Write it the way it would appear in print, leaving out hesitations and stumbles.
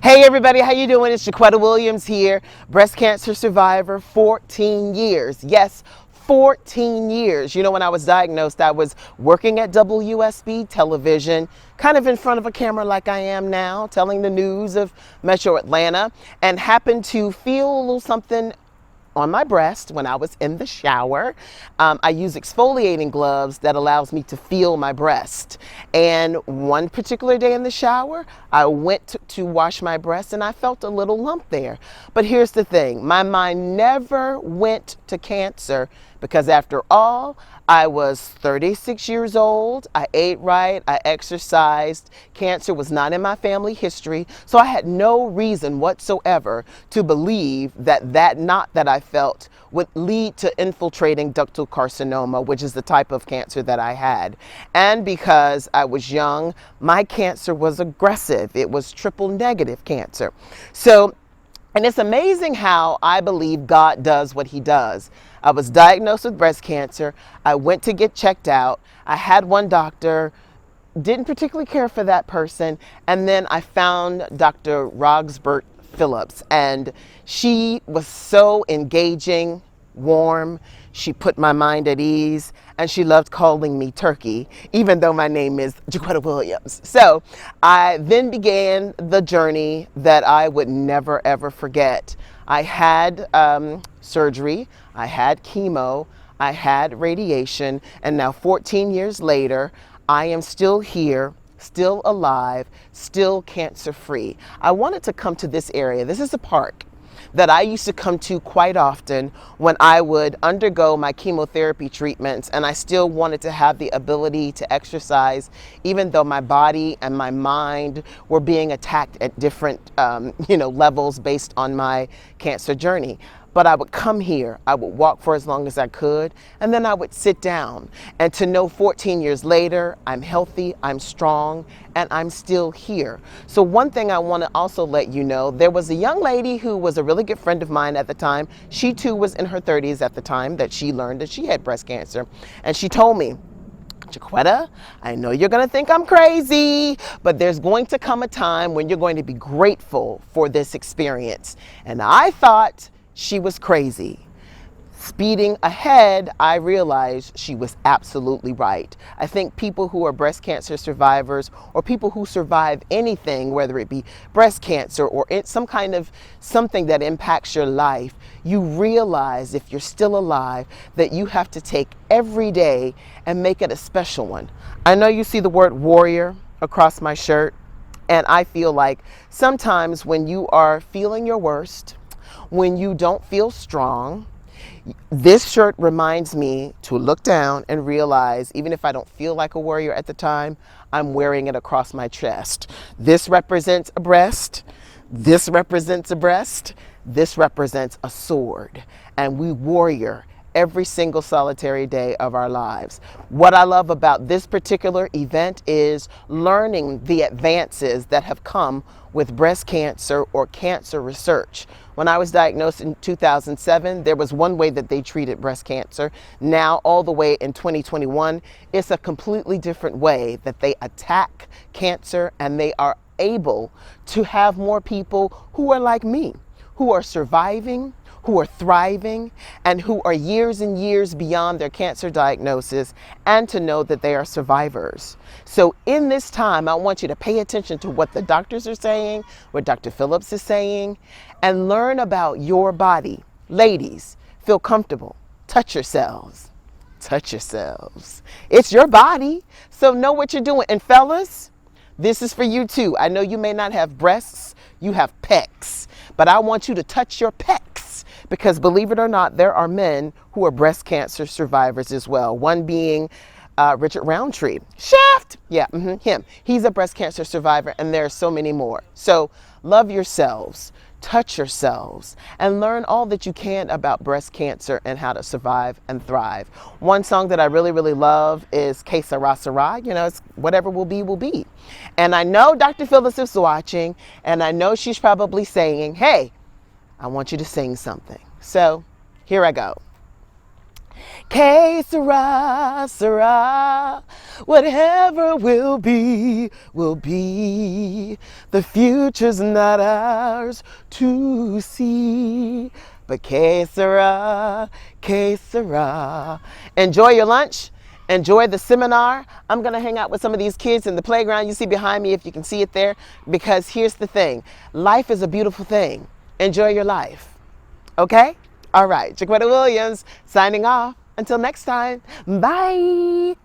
Hey everybody, how you doing? It's JaQuitta Williams here, breast cancer survivor, 14 years. Yes, 14 years. You know, when I was diagnosed, I was working at WSB television, kind of in front of a camera like I am now, telling the news of Metro Atlanta, and happened to feel a little something on my breast when I was in the shower. I use exfoliating gloves that allows me to feel my breast. And one particular day in the shower, I went to wash my breast and I felt a little lump there. But here's the thing, my mind never went to cancer because after all, I was 36 years old, I ate right, I exercised, cancer was not in my family history, so I had no reason whatsoever to believe that that knot that I felt would lead to infiltrating ductal carcinoma, which is the type of cancer that I had. And because I was young, my cancer was aggressive. It was triple negative cancer. And it's amazing how I believe God does what he does. I was diagnosed with breast cancer. I went to get checked out. I had one doctor, didn't particularly care for that person. And then I found Dr. Rogsbert Phillips, and she was so engaging, warm. She put my mind at ease, and she loved calling me Turkey, even though my name is JaQuitta Williams. So I then began the journey that I would never ever forget. I had surgery, I had chemo, I had radiation, and now 14 years later, I am still here, still alive, still cancer free. I wanted to come to this area. This is a park that I used to come to quite often when I would undergo my chemotherapy treatments, and I still wanted to have the ability to exercise even though my body and my mind were being attacked at different levels based on my cancer journey. But I would come here, I would walk for as long as I could, and then I would sit down. And to know 14 years later, I'm healthy, I'm strong, and I'm still here. So one thing I want to also let you know, there was a young lady who was a really good friend of mine at the time. She too was in her 30s at the time that she learned that she had breast cancer. And she told me, JaQuitta, I know you're going to think I'm crazy, but there's going to come a time when you're going to be grateful for this experience. And I thought she was crazy. Speeding ahead, I realized she was absolutely right. I think people who are breast cancer survivors, or people who survive anything, whether it be breast cancer or some kind of something that impacts your life, you realize if you're still alive that you have to take every day and make it a special one. I know you see the word warrior across my shirt, and I feel like sometimes when you are feeling your worst, when you don't feel strong, this shirt reminds me to look down and realize, even if I don't feel like a warrior at the time, I'm wearing it across my chest. This represents a breast. This represents a breast. This represents a sword. And we warrior every single solitary day of our lives. What I love about this particular event is learning the advances that have come with breast cancer or cancer research. When I was diagnosed in 2007, there was one way that they treated breast cancer. Now, all the way in 2021, it's a completely different way that they attack cancer, and they are able to have more people who are like me, who are surviving, who are thriving, and who are years and years beyond their cancer diagnosis, and to know that they are survivors. So in this time, I want you to pay attention to what the doctors are saying, what Dr. Phillips is saying, and learn about your body. Ladies, feel comfortable. Touch yourselves. Touch yourselves. It's your body, so know what you're doing. And fellas, this is for you too. I know you may not have breasts, you have pecs, but I want you to touch your pecs. Because believe it or not, there are men who are breast cancer survivors as well. One being Richard Roundtree. Shaft! Yeah, him. He's a breast cancer survivor, and there are so many more. So love yourselves, touch yourselves, and learn all that you can about breast cancer and how to survive and thrive. One song that I really, really love is Que Sera Sera. You know, it's whatever will be, will be. And I know Dr. Phillips is watching, and I know she's probably saying, hey, I want you to sing something. So here I go. Que sera, sera, Whatever will be, will be. The future's not ours to see. But que sera, que sera. Enjoy your lunch. Enjoy the seminar. I'm going to hang out with some of these kids in the playground you see behind me, if you can see it there, because here's the thing. Life is a beautiful thing. Enjoy your life. Okay? All right. JaQuitta Williams signing off. Until next time. Bye.